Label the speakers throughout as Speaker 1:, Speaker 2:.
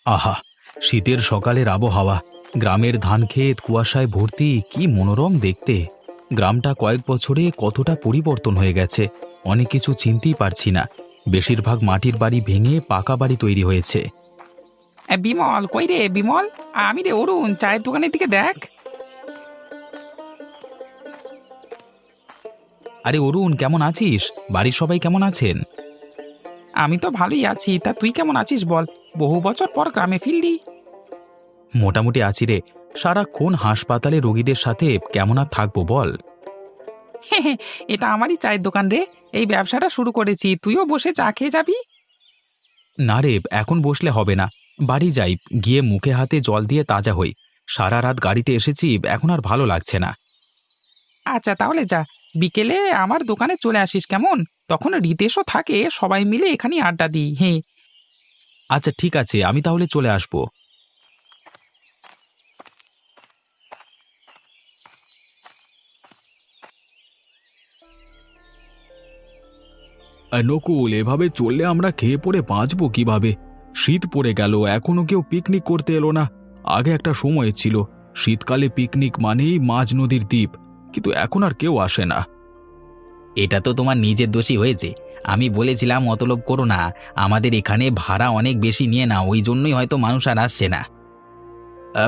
Speaker 1: আহা, শীতের সকালের আবহাওয়া, গ্রামের ধানক্ষেত কুয়াশায় ভর্তি, কি মনোরম দেখতে। গ্রামটা কয়েক বছরে কতটা পরিবর্তন হয়ে গেছে, অনেক কিছু চিনতেই পারছি না। বেশিরভাগ মাটির বাড়ি ভেঙে পাকা বাড়ি তৈরি হয়েছে।
Speaker 2: বিমল, কই রে বিমল? আমি রে অরুণ, চায়ের দোকানের দিকে দেখ।
Speaker 1: আরে অরুণ, কেমন আছিস? বাড়ির সবাই কেমন আছেন?
Speaker 2: আমি তো ভালোই আছি, তা তুই কেমন আছিস বল? বহু বছর পর গ্রামে ফিরলি।
Speaker 1: মোটামুটি আছি রে। সারাক্ষণ হাসপাতালে রোগীদের সাথে কেমন আর থাকবো বল।
Speaker 2: এটা আমারই চায়ের দোকান রে। এই ব্যবসাটা শুরু করেছি, তুইও বসে চা খেয়ে যাবি।
Speaker 1: না রে, এখন বসলে হবে না। বাড়ি যাই, গিয়ে মুখে হাতে জল দিয়ে তাজা হই। সারা রাত গাড়িতে এসেছি, এখন আর ভালো লাগছে না।
Speaker 2: আচ্ছা তাহলে যা, বিকেলে আমার দোকানে চলে আসিস কেমন? তখন রিতেশও থাকে, সবাই মিলে এখানে আড্ডা দিই। হ্যাঁ,
Speaker 1: আচ্ছা ঠিক আছে, আমি তাহলে চলে আসবো। নকুল, এভাবে চললে আমরা খেয়ে পড়ে বাঁচবো কিভাবে? শীত পড়ে গেল, এখনো কেউ পিকনিক করতে এলো না। আগে একটা সময় ছিল, শীতকালে পিকনিক মানেই মাঝ নদীর দ্বীপ, কিন্তু এখন আর কেউ আসে না।
Speaker 3: এটা তো তোমার নিজের দোষী হয়েছে। আমি বলেছিলাম মতলব করো না, আমাদের এখানে ভাড়া অনেক বেশি নিয়ে না, ওই জন্যই হয়তো মানুষ আর আসছে না।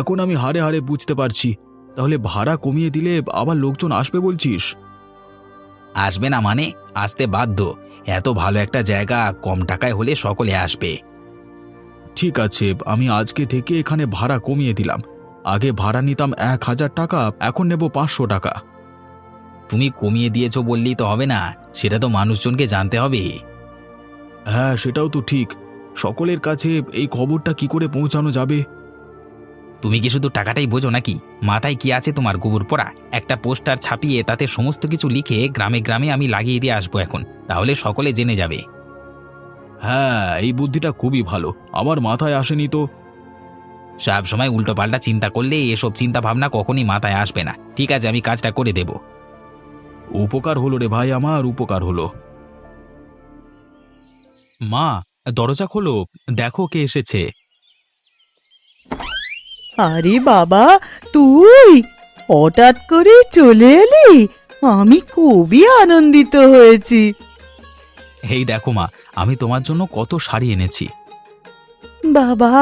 Speaker 1: এখন আমি হাড়ে হাড়ে বুঝতে পারছি। তাহলে ভাড়া কমিয়ে দিলে আবার লোকজন আসবে বলছিস?
Speaker 3: আসবে না মানে? আসতে বাধ্য। এত ভালো একটা জায়গা, কম টাকায় হলে সকলে আসবে।
Speaker 1: ঠিক আছে, আমি আজকে থেকে এখানে ভাড়া কমিয়ে দিলাম। আগে ভাড়া নিতাম 1000 টাকা, এখন নেব 500 টাকা।
Speaker 3: তুমি কমিয়ে দিয়েছো বললেই তো হবে না, সেটা তো মানুষজনকে জানতে হবে।
Speaker 1: হ্যাঁ, সেটাও তো ঠিক। সকলের কাছে এই খবরটা কি করে পৌঁছানো যাবে?
Speaker 3: তুমি কি শুধু টাকাটাই বোঝো নাকি? মাথায় কি আছে তোমার গোবর পোড়া? একটা পোস্টার ছাপিয়ে তাতে সমস্ত কিছু লিখে গ্রামে গ্রামে আমি লাগিয়ে দিয়ে আসবো এখন, তাহলে সকলে জেনে যাবে।
Speaker 1: হ্যাঁ, এই বুদ্ধিটা খুবই ভালো, আমার মাথায় আসেনি তো।
Speaker 3: সব সময় উল্টোপাল্টা চিন্তা করলে এসব চিন্তা ভাবনা কখনই মাথায় আসবে না। ঠিক আছে, আমি কাজটা করে দেব।
Speaker 1: উপকার হলো রে ভাই, আমার উপকার হলো। মা, দরজা খোলো, দেখো কে এসেছে।
Speaker 4: আরে বাবা, তুই হঠাৎ করে চলে এলি, আমি খুবই আনন্দিত হয়েছি।
Speaker 1: এই দেখো মা, আমি তোমার জন্য কত শাড়ি এনেছি।
Speaker 4: বাবা,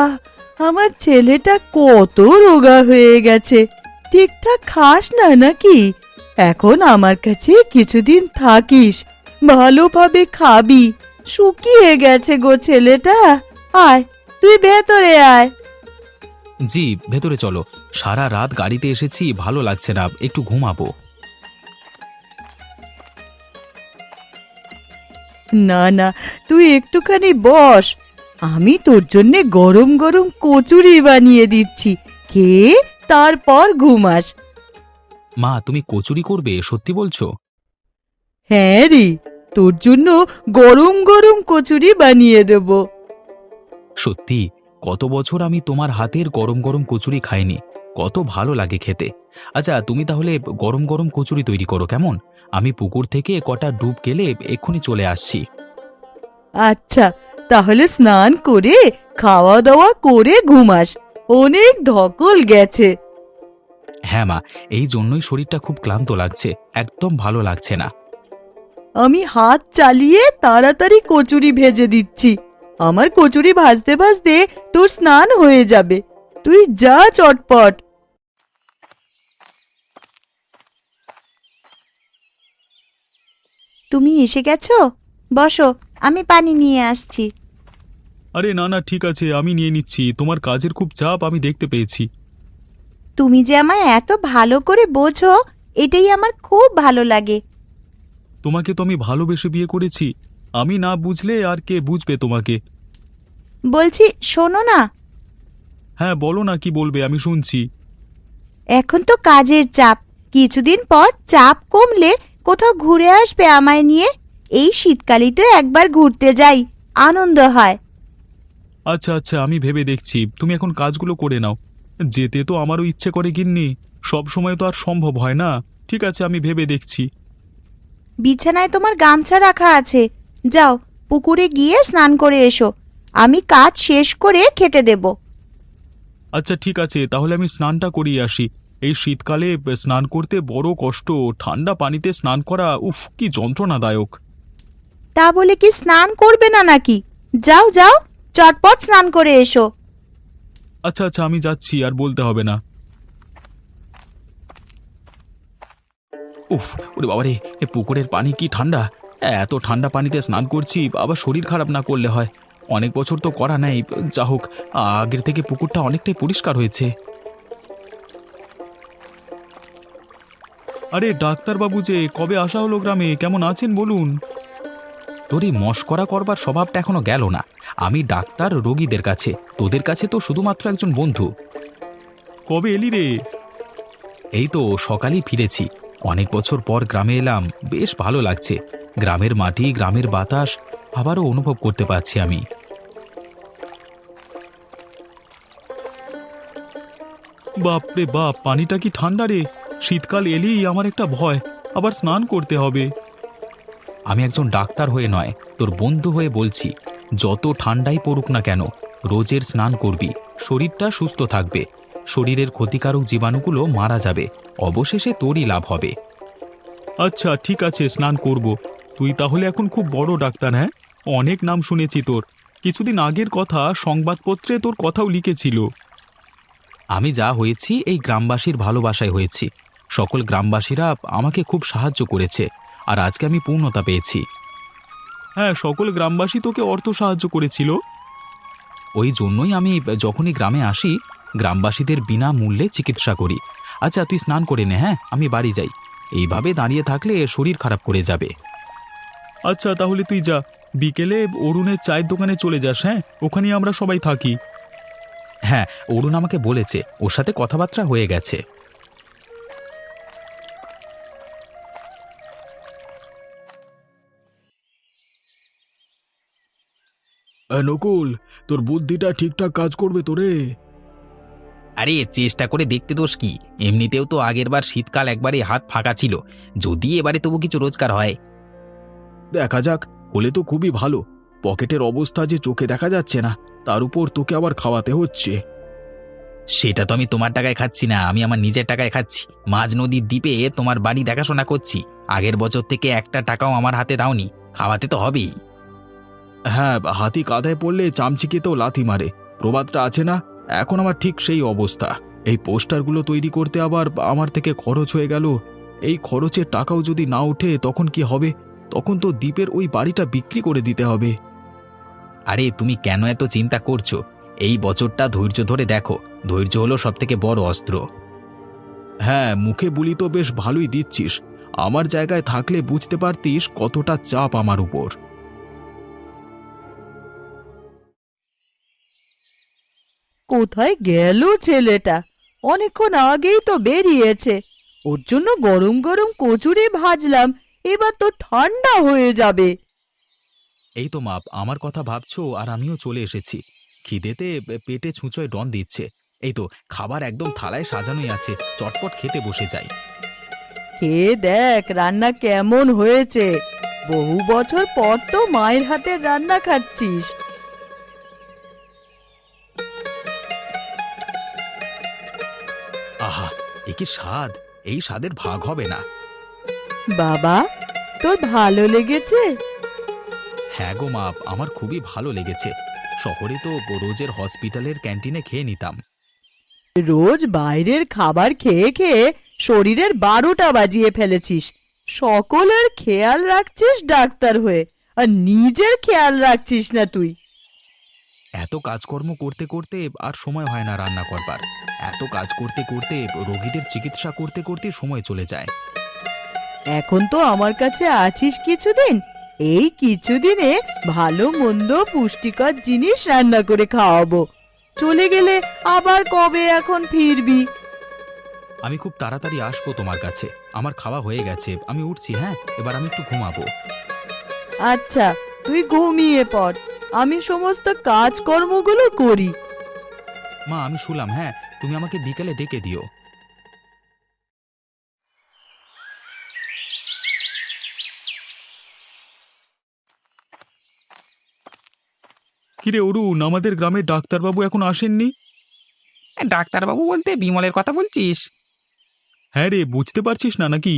Speaker 4: আমার ছেলেটা কত রোগা হয়ে গেছে, ঠিকঠাক খাস না নাকি? এখন আমার কাছে কিছুদিন থাকিস, ভালোভাবে খাবি। শুকিয়ে গেছে গো ছেলেটা। আয়, তুই ভেতরে আয়।
Speaker 1: জি, ভেতরে চলো। সারা রাত গাড়িতে এসেছি, ভালো লাগছে না, একটু ঘুমাবো।
Speaker 4: না না, তুই একটুখানি বস, আমি তোর জন্যে গরম গরম কচুরি বানিয়ে দিচ্ছি, খেয়ে তারপর ঘুমাস।
Speaker 1: মা, তুমি কচুরি করবে, সত্যি বলছো?
Speaker 4: হ্যাঁ রে, তোর জন্য গরম গরম কচুরি বানিয়ে দেব।
Speaker 1: সত্যি? কত বছর আমি তোমার হাতের গরম গরম কচুরি খাইনি, কত ভালো লাগে খেতে। আচ্ছা, তুমি তাহলে গরম গরম কচুরি তৈরি করো কেমন? আমি পুকুর থেকে কটা ডুব গেলে এক্ষুনি চলে আসছি।
Speaker 4: আচ্ছা, তাহলে স্নান করে খাওয়া দাওয়া করে ঘুমাস, অনেক ধকল গেছে।
Speaker 1: হ্যাঁ মা, এই জন্যই শরীরটা খুব ক্লান্ত লাগছে, একদম ভালো লাগছে না।
Speaker 4: আমি হাত চালিয়ে তাড়াতাড়ি কচুরি ভেজে দিচ্ছি। আমার কচুরি ভাজতে ভাজতে তোর স্নান হয়ে যাবে, তুই যা চটপট।
Speaker 5: তুমি এসে গেছো? বসো, আমি পানি নিয়ে আসছি।
Speaker 1: আরে না না, ঠিক আছে, আমি নিয়ে নিচ্ছি। তোমার কাজের খুব চাপ আমি দেখতে পেয়েছি।
Speaker 5: তুমি যে আমায় এত ভালো করে বোঝো, এটাই আমার খুব ভালো লাগে।
Speaker 1: তোমাকে তো আমি ভালোবেসে বিয়ে করেছি, আমি না বুঝলে আর কে বুঝবে তোমাকে?
Speaker 5: বলছি শোনো না,
Speaker 1: হ্যাঁ বলো না, কি বলবে, আমি শুনছি।
Speaker 5: এখন তো কাজের চাপ, কিছুদিন পর চাপ কমলে কোথাও ঘুরে আসবে আমায় নিয়ে। এই শীতকালেই তো একবার ঘুরতে যাই, আনন্দ হয়।
Speaker 1: আচ্ছা আচ্ছা, আমি ভেবে দেখছি, তুমি এখন কাজগুলো করে নাও। যেতে তো আমারও ইচ্ছে করে গিন্নি, সব সময় তো আর সম্ভব হয় না। ঠিক আছে, আমি ভেবে দেখছি।
Speaker 5: বিছানায় তোমার গামছা রাখা আছে, যাও পুকুরে গিয়ে স্নান করে এসো, আমি কাজ শেষ করে খেতে দেব।
Speaker 1: আচ্ছা ঠিক আছে, তাহলে আমি স্নানটা করিয়ে আসি। এই শীতকালে স্নান করতে বড় কষ্ট, ঠান্ডা পানিতে স্নান করা উফ কি যন্ত্রণাদায়ক।
Speaker 5: তা বলে কি স্নান করবে না নাকি? যাও যাও, চটপট স্নান করে এসো।
Speaker 1: আচ্ছা আচ্ছা, আমি যাচ্ছি, আর বলতে হবে না। উফ, ওরে বাবা রে, এ পুকুরের পানি কি ঠান্ডা! এত ঠান্ডা পানিতে স্নান করছি, আবার শরীর খারাপ না করলে হয়। অনেক বছর তো করা নাই, যা হোক আগের থেকে পুকুরটা অনেকটাই পরিষ্কার হয়েছে। আরে ডাক্তারবাবু যে, কবে আসা হলো গ্রামে? কেমন আছেন বলুন? তোর এই মশকরা করবার স্বভাবটা এখনো গেল না। আমি ডাক্তার রোগীদের কাছে, তোদের কাছে তো শুধুমাত্র একজন বন্ধু। কবে এলি রে? এই তো সকালেই ফিরেছি। অনেক বছর পর গ্রামে এলাম, বেশ ভালো লাগছে। গ্রামের মাটি, গ্রামের বাতাস আবারও অনুভব করতে পারছি আমি। বাপরে বাপ, পানিটা কি ঠান্ডা রে! শীতকাল এলেই আমার একটা ভয়, আবার স্নান করতে হবে। আমি একজন ডাক্তার হয়ে নয়, তোর বন্ধু হয়ে বলছি, যত ঠান্ডাই পড়ুক না কেন, রোজের স্নান করবি, শরীরটা সুস্থ থাকবে, শরীরের ক্ষতিকারক জীবাণুগুলো মারা যাবে, অবশেষে তোরই লাভ হবে। আচ্ছা ঠিক আছে, স্নান করব। তুই তাহলে এখন খুব বড় ডাক্তার, হ্যাঁ? অনেক নাম শুনেছি তোর। কিছুদিন আগের কথা সংবাদপত্রে তোর কথাও লিখেছিল। আমি যা হয়েছি এই গ্রামবাসীর ভালোবাসায় হয়েছি। সকল গ্রামবাসীরা আমাকে খুব সাহায্য করেছে, আর আজকে আমি পূর্ণতা পেয়েছি। হ্যাঁ, সকল গ্রামবাসী তোকে অর্থ সাহায্য করেছিল। ওই জন্যই আমি যখনই গ্রামে আসি, গ্রামবাসীদের বিনামূল্যে চিকিৎসা করি। আচ্ছা তুই স্নান করে নে, হ্যাঁ, আমি বাড়ি যাই। এইভাবে দাঁড়িয়ে থাকলে শরীর খারাপ করে যাবে। আচ্ছা তাহলে তুই যা, বিকেলে অরুণের চায়ের দোকানে চলে যাস, হ্যাঁ, ওখানে আমরা সবাই থাকি। হ্যাঁ, অরুণ আমাকে বলেছে, ওর সাথে কথাবার্তা হয়ে গেছে। নকুল, তোর বুদ্ধিটা ঠিকঠাক কাজ করবে তো রে?
Speaker 3: আরে চেষ্টা করে দেখতে দোষ কি? এমনিতেও তো আগেরবার শীতকাল একবারে হাত ফাঁকা ছিল, যদি এবারে তবু কিছু রোজগার হয়।
Speaker 1: দেখা যাক, হলে তো খুবই ভালো। পকেটের অবস্থা যে চোখে দেখা যাচ্ছে না, তার উপর তোকে আবার খাওয়াতে হচ্ছে।
Speaker 3: সেটা তো আমি তোমার টাকায় খাচ্ছি না, আমি আমার নিজের টাকায় খাচ্ছি। মাঝ নদীর দ্বীপে তোমার বাড়ি দেখাশোনা করছি, আগের বছর থেকে একটা টাকাও আমার হাতে দাওনি, খাওয়াতে তো হবেই।
Speaker 1: হ্যাঁ, হাতি কাঁধায় পড়লে চামচিকেতেও লাথি মারে, প্রবাদটা আছে না? এখন আমার ঠিক সেই অবস্থা। এই পোস্টারগুলো তৈরি করতে আবার আমার থেকে খরচ হয়ে গেল। এই খরচের টাকাও যদি না ওঠে তখন কি হবে? তখন তো দ্বীপের ওই বাড়িটা বিক্রি করে দিতে হবে।
Speaker 3: আরে তুমি কেন এত চিন্তা করছো? এই বছরটা ধৈর্য ধরে দেখো, ধৈর্য হলো সব থেকে বড় অস্ত্র।
Speaker 1: হ্যাঁ, মুখে বুলি তো বেশ ভালোই দিচ্ছিস। আমার জায়গায় থাকলে বুঝতে পারতিস কতটা চাপ আমার উপর।
Speaker 4: কোথায় গেল ছেলেটা? অনেকক্ষণ আগেই তো বেরিয়েছে। ওর জন্য গরম গরম কচুরি ভাজলাম, এবার তো ঠান্ডা হয়ে যাবে।
Speaker 1: এই তো মাপ, আমার কথা ভাবছো আর আমিও চলে এসেছি। খিদেতে পেটে ছুঁচোয় ডন দিচ্ছে। এই তো খাবার একদম থালায় সাজানোই আছে, চটপট খেতে বসে যাই।
Speaker 4: খেয়ে দেখ রান্না কেমন হয়েছে। বহু বছর পর তো মায়ের হাতের রান্না খাচ্ছিস।
Speaker 1: আহা, এ কি স্বাদ! এই স্বাদের ভাগ হবে না।
Speaker 4: বাবা, তোর ভালো লেগেছে?
Speaker 1: হ্যাঁ গো মাপ, আমার খুবই ভালো লেগেছে। শহরে তো রোজের হসপিটালের ক্যান্টিনে খেয়ে নিতাম।
Speaker 4: রোজ বাইরের খাবার খেয়ে খেয়ে শরীরের 12টা বাজিয়ে ফেলেছিস। সকলের খেয়াল রাখছিস ডাক্তার হয়ে, আর নিজের খেয়াল রাখছিস না তুই।
Speaker 1: এত কাজকর্ম করতে করতে আর সময় হয় না রান্না করবার। এত কাজ করতে করতে, রোগীদের চিকিৎসা করতে করতে সময় চলে যায়।
Speaker 4: এখন তো আমার কাছে আছিস কিছুদিন, এই কিছুদিনে ভালো মন্দ পুষ্টিকর জিনিস রান্না করে খাওয়াবো। চলে গেলে আবার কবে এখন ফিরবি?
Speaker 1: আমি খুব তাড়াতাড়ি আসবো তোমার কাছে। আমার খাওয়া হয়ে গেছে, আমি উঠছি। হ্যাঁ, এবার আমি একটু ঘুমাবো।
Speaker 4: আচ্ছা, তুই ঘুমিয়ে পড়, আমি সমস্ত কাজকর্মগুলো করি।
Speaker 1: মা আমি শুলাম, হ্যাঁ, তুমি আমাকে বিকেলে ডেকে দিও। কিরে অরুণ, আমাদের গ্রামের ডাক্তারবাবু এখন আসেননি?
Speaker 2: ডাক্তারবাবু বলতে বিমলের কথা বলছিস?
Speaker 1: হ্যাঁ রে, বুঝতে পারছিস না নাকি?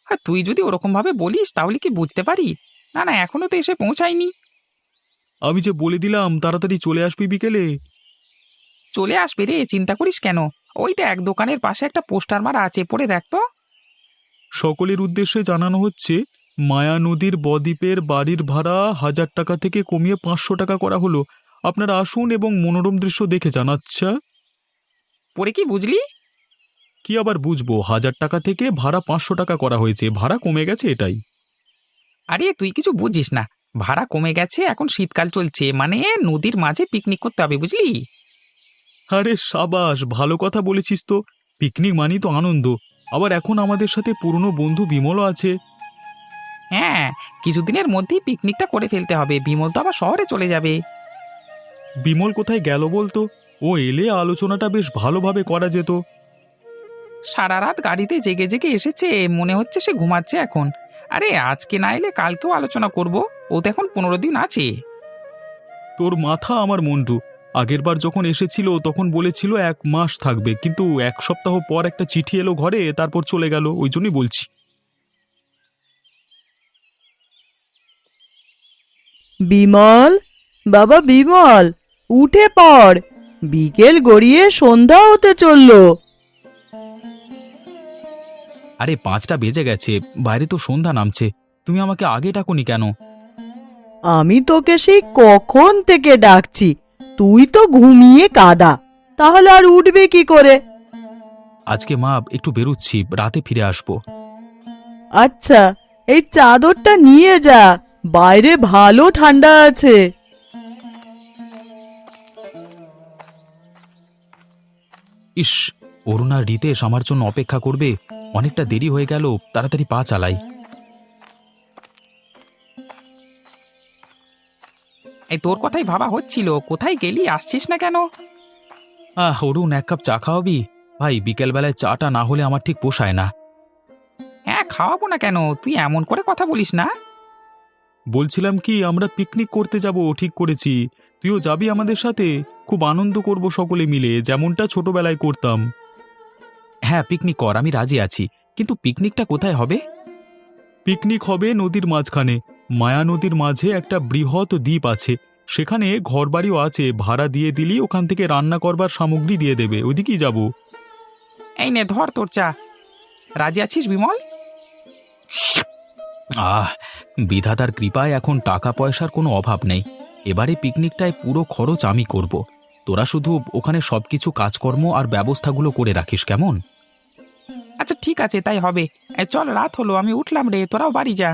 Speaker 2: আর তুই যদি ওরকম ভাবে বলিস তাহলে কি বুঝতে পারি? না না, এখনো তো এসে পৌঁছায়নি।
Speaker 1: আমি যে বলে দিলাম তাড়াতাড়ি চলে আসবি বিকেলে।
Speaker 2: চলে আসবে রে, চিন্তা করিস কেন? ওই তো এক দোকানের পাশে একটা পোস্টার মারা আছে, পড়ে দেখ তো।
Speaker 1: সকলের উদ্দেশ্যে জানানো হচ্ছে, মায়া নদীর বদ্বীপের বাড়ির ভাড়া 1000 টাকা থেকে কমিয়ে 500 টাকা করা হলো। আপনারা আসুন এবং মনোরম দৃশ্য দেখে যান। আচ্ছা,
Speaker 2: পড়ে কি বুঝলি?
Speaker 1: কি আবার বুঝবো, 1000 টাকা থেকে ভাড়া 500 টাকা করা হয়েছে, ভাড়া কমে গেছে এটাই।
Speaker 2: আরে তুই কিছু বুঝিস না, ভাড়া কমে গেছে, এখন শীতকাল চলছে, মানে নদীর মাঝে পিকনিক করতে হবে, বুঝলি?
Speaker 1: আরে সাবাস, ভালো কথা বলেছিস তো। পিকনিক মানি তো আনন্দ। আবার এখন আমাদের সাথে পুরনো বন্ধু বিমলও আছে।
Speaker 2: হ্যাঁ, কিছুদিনের মধ্যেই পিকনিকটা করে ফেলতে হবে, বিমল তো আবার শহরে চলে যাবে।
Speaker 1: বিমল কোথায় গেল বলতো? ও এলে আলোচনাটা বেশ ভালোভাবে করা যেত।
Speaker 2: সারা রাত গাড়িতে জেগে জেগে এসেছে, মনে হচ্ছে সে ঘুমাচ্ছে এখন। আরে আজকে না এলে কালকেও আলোচনা করব, ও তো এখন 15 দিন আছে।
Speaker 1: তোর মাথা আমার মন্টু। আগেরবার যখন এসেছিল তখন বলেছিল 1 মাস থাকবে, কিন্তু 1 সপ্তাহ পর একটা চিঠি এলো ঘরে, তারপর চলে গেল, ওই জন্যই বলছি।
Speaker 4: বিমল, বাবা বিমল, উঠে পড়, বিকেল গড়িয়ে সন্ধ্যা হতে চললো।
Speaker 1: আরে 5টা বেজে গেছে, বাইরে তো সন্ধ্যা নামছে। তুমি আমাকে আগে ডাকোনি কেন?
Speaker 4: আমি তোকে সেই কখন থেকে ডাকছি, তুই তো ঘুমিয়ে কাদা, তাহলে আর উঠবে কি করে?
Speaker 1: আজকে মা একটু বেরোচ্ছি, রাতে ফিরে আসবো।
Speaker 4: আচ্ছা, এই চাদরটা নিয়ে যা, বাইরে ভালো ঠান্ডা আছে।
Speaker 1: ইস, অরুণ আর রিতেশ আমার জন্য অপেক্ষা করবে, অনেকটা দেরি হয়ে গেল, তাড়াতাড়ি পা চালাই।
Speaker 2: এই তোর কথাই ভাবা হচ্ছিল, কোথায় গেলি, আসছিস না কেন?
Speaker 1: অরুণ, 1 কাপ চা খাওয়াবি? ভাই, বিকেলবেলায় চাটা না হলে আমার ঠিক পোষায় না।
Speaker 2: হ্যাঁ, খাওয়াবো না কেন, তুই এমন করে কথা বলিস না।
Speaker 1: বলছিলাম কি, আমরা পিকনিক করতে যাব, ঠিক করেছি। তুইও যাবি আমাদের সাথে? খুব আনন্দ করব সকলে মিলে, যেমনটা ছোটবেলায় করতাম। হ্যাঁ, পিকনিক কর, আমি রাজি আছি, কিন্তু পিকনিকটা কোথায় হবে? পিকনিক হবে নদীর মাঝখানে। মায়া নদীর মাঝে একটা বৃহৎ দ্বীপ আছে, সেখানে ঘরবাড়িও আছে, ভাড়া দিয়ে দিলি ওখান থেকে রান্না করবার সামগ্রী দিয়ে দেবে, ওইদিকেই যাব।
Speaker 2: এই নে ধর তোর চা। রাজি আছিস বিমল?
Speaker 1: বিধাতার কৃপায় এখন টাকা পয়সার কোনো অভাব নেই। এবারে পিকনিকটায় পুরো খরচ আমি করব। তোরা শুধু ওখানে সবকিছু কাজকর্ম আর ব্যবস্থাগুলো করে রাখিস, কেমন?
Speaker 2: আচ্ছা ঠিক আছে, তাই হবে। চল, রাত হলো, আমি উঠলাম রে, তোরাও বাড়ি যা।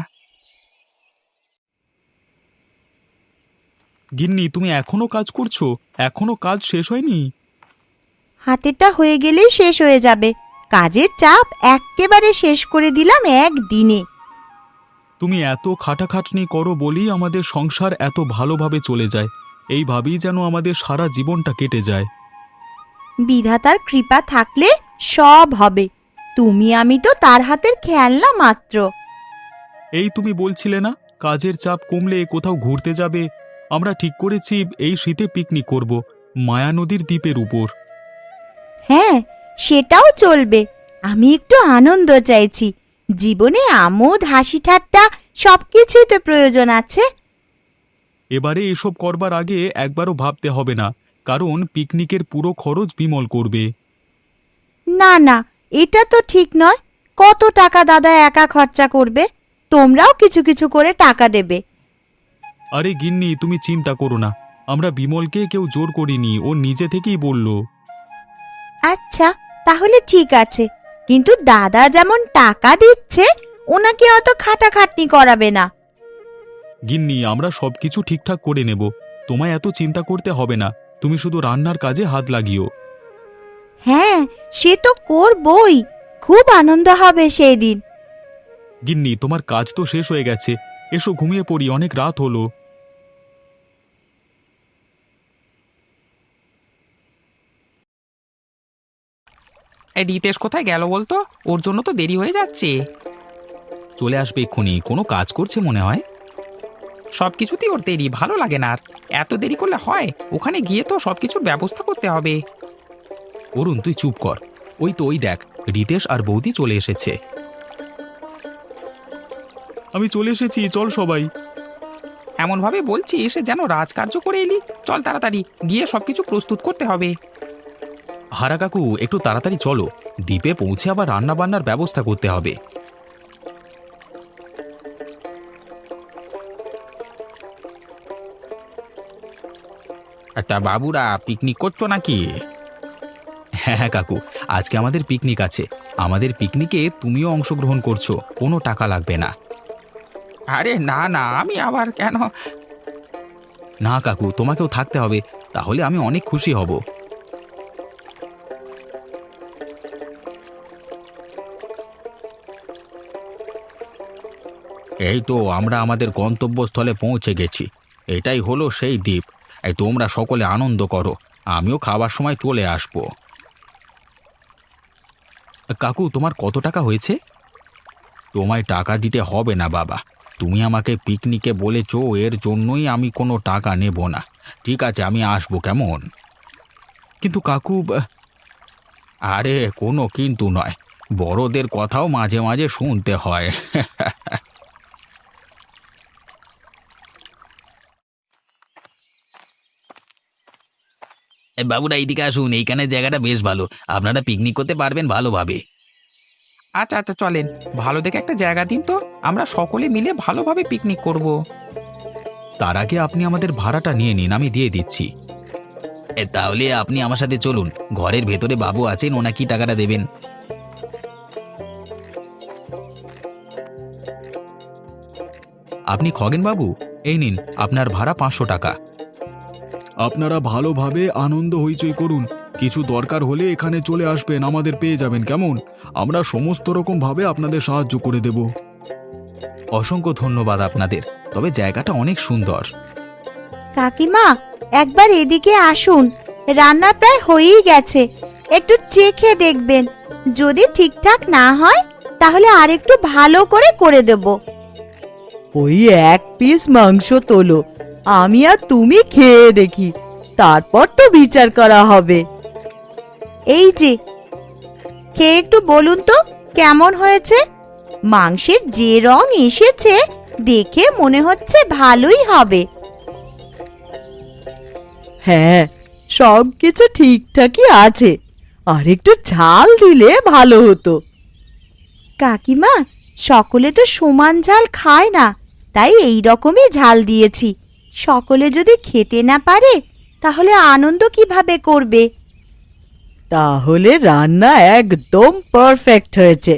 Speaker 1: গিন্নি, তুমি এখনো কাজ করছো? এখনো কাজ শেষ হয়নি?
Speaker 5: হাতেরটা হয়ে গেলেই শেষ হয়ে যাবে। কাজের চাপ একেবারে শেষ করে দিলাম একদিনে।
Speaker 1: তুমি এত খাটাখাটনি করো বলেই আমাদের সংসার এত ভালোভাবে চলে যায়। এইভাবেই যেন আমাদের সারা জীবনটা কেটে যায়।
Speaker 5: বিধাতার কৃপা থাকলে সব হবে। তুমি আমি তো তার হাতের খেলনা মাত্র।
Speaker 1: এই তুমি বলছিলে না কাজের চাপ কমলে কোথাও ঘুরতে যাবে? আমরা ঠিক করেছি এই শীতে পিকনিক করব, মায়া নদীর দ্বীপের উপর।
Speaker 5: হ্যাঁ, সেটাও চলবে। আমি একটু আনন্দ চাইছি। জীবনে আমোদ হাসি ঠাট্টা সবকিছুই তো প্রয়োজন আছে।
Speaker 1: এবারে এসব করবার আগে একবারও ভাবতে হবে না, কারণ পিকনিকের পুরো খরচ বিমল করবে।
Speaker 5: না না, এটা তো ঠিক নয়। কত টাকা দাদা একা খরচা করবে? তোমরাও কিছু কিছু করে টাকা দেবে।
Speaker 1: আরে গিন্নি, তুমি চিন্তা করো না, আমরা বিমলকে কেউ জোর করিনি, ও নিজে থেকেই বলল।
Speaker 5: আচ্ছা, তাহলে ঠিক আছে, কিন্তু দাদা যেমন টাকা দিচ্ছে ওনাকে অত খাটাখাটনি করাবে না।
Speaker 1: গিন্নি, আমরা সবকিছু ঠিকঠাক করে নেব, তোমায় এত চিন্তা করতে হবে না। তুমি শুধু রান্নার কাজে হাত লাগিও।
Speaker 5: হ্যাঁ, সে তো করবই। খুব আনন্দ হবে সেই দিন।
Speaker 1: গিন্নি, তোমার কাজ তো শেষ হয়ে গেছে, এসো ঘুমিয়ে পড়ি, অনেক রাত হলো।
Speaker 2: এই রিতেশ কোথায় গেল বলতো? ওর জন্য তো দেরি হয়ে যাচ্ছে।
Speaker 1: চলে আসবে এক্ষুনি, কোনো কাজ করছে মনে হয়।
Speaker 2: সব কিছুতেই ওর দেরি, ভালো লাগে না। আর এত দেরি করলে হয়? ওখানে গিয়ে তো সবকিছুর ব্যবস্থা করতে হবে।
Speaker 1: অরুণ তুই চুপ কর। ওই তো ওই দেখ, রিতেশ আর বৌদি চলে এসেছে। আমি চলে এসেছি, চল সবাই।
Speaker 2: এমনভাবে বলছি এসে যেন রাজকার্য করে এলি। চল তাড়াতাড়ি গিয়ে সবকিছু প্রস্তুত করতে হবে।
Speaker 1: হারা কাকু একটু তাড়াতাড়ি চলো, দ্বীপে পৌঁছে আবার রান্না বান্নার ব্যবস্থা করতে হবে।
Speaker 3: তা বাবুরা পিকনিক করছো নাকি?
Speaker 1: হ্যাঁ হ্যাঁ কাকু, আজকে আমাদের পিকনিক আছে। আমাদের পিকনিকে তুমিও অংশগ্রহণ করছো, কোনো টাকা লাগবে না।
Speaker 2: আরে না না, আমি আবার কেন?
Speaker 1: না কাকু, তোমাকেও থাকতে হবে, তাহলে আমি অনেক খুশি হব।
Speaker 3: এই তো আমরা আমাদের গন্তব্যস্থলে পৌঁছে গেছি। এটাই হলো সেই দ্বীপ। এই তোমরা সকলে আনন্দ করো, আমিও খাবার সময় চলে আসবো।
Speaker 1: কাকু তোমার কত টাকা হয়েছে?
Speaker 3: তোমায় টাকা দিতে হবে না বাবা, তুমি আমাকে পিকনিকে বলেছো, এর জন্যই আমি কোনো টাকা নেব না। ঠিক আছে, আমি আসবো কেমন?
Speaker 1: কিন্তু কাকু
Speaker 3: আরে কোনো কিন্তু নয়, বড়দের কথাও মাঝে মাঝে শুনতে হয়। বাবুরা এইদিকে আসুন, এইখানে জায়গাটা বেশ ভালো, আপনারা পিকনিক করতে পারবেন ভালোভাবে।
Speaker 2: আচ্ছা আচ্ছা চলেন, ভালো দেখে একটা জায়গা দিন তো, আমরা সকলে মিলে ভালোভাবে পিকনিক করব।
Speaker 1: তার আগে আপনি আমাদের ভাড়াটা নিয়ে নিন, আমি দিয়ে দিচ্ছি।
Speaker 3: তাহলে আপনি আমার সাথে চলুন, ঘরের ভেতরে বাবু আছেন, ওনাকি টাকাটা দেবেন।
Speaker 1: আপনি খগেন বাবু, এই নিন আপনার ভাড়া 500 টাকা। আপনারা ভালোভাবে আনন্দ হইচই করুন, কিছু দরকার হলে এখানে চলে আসবেন, আমাদের পেয়ে যাবেন কেমন? আমরা সমস্ত রকম ভাবে আপনাদের সাহায্য করে দেব। অসংখ্য ধন্যবাদ আপনাদের, তবে জায়গাটা অনেক সুন্দর।
Speaker 5: কাকিমা, একবার এদিকে আসুন, রান্না প্রায় হয়েই গেছে, একটু চেখে দেখবেন, যদি ঠিকঠাক না হয় তাহলে আরেকটু ভালো করে দেব।
Speaker 4: ওই 1 পিস মাংস তোলো, আমি আর তুমি খেয়ে দেখি, তারপর তো বিচার করা হবে।
Speaker 5: এই যে, খেয়ে একটু বলুন তো কেমন হয়েছে। মাংসের যে রং এসেছে দেখে মনে হচ্ছে ভালোই হবে।
Speaker 4: হ্যাঁ, সবকিছু ঠিকঠাকই আছে, আর একটু ঝাল দিলে ভালো হতো।
Speaker 5: কাকিমা, সকলে তো সমান ঝাল খায় না, তাই এই রকমই ঝাল দিয়েছি। সকলে যদি খেতে না পারে তাহলে আনন্দ কিভাবে করবে?
Speaker 4: তাহলে রান্না একদম পারফেক্ট হয়েছে।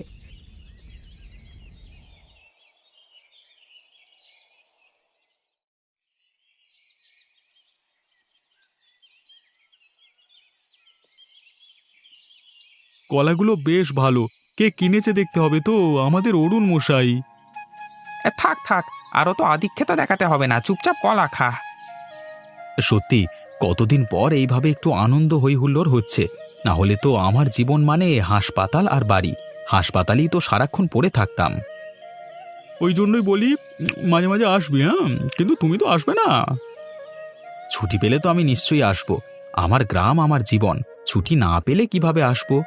Speaker 1: কলাগুলো বেশ ভালো, কে কিনেছে দেখতে হবে তো, আমাদের অরুণ মশাই।
Speaker 2: থাক থাক, আরও তো আধিক্যতা দেখাতে হবে না, চুপচাপ কলা খা।
Speaker 1: সত্যি কতদিন পর এইভাবে একটু আনন্দ হই হুল্লোড় হচ্ছে, না হলে তো আমার জীবন মানে হাসপাতাল আর বাড়ি, হাসপাতালেই তো সারাক্ষণ পড়ে থাকতাম। ওই জন্যই বলি মাঝে মাঝে আসবি, হ্যাঁ, কিন্তু তুমি তো আসবে না। ছুটি পেলে তো আমি নিশ্চয়ই আসবো, আমার গ্রাম আমার জীবন, ছুটি না পেলে কিভাবে আসবো?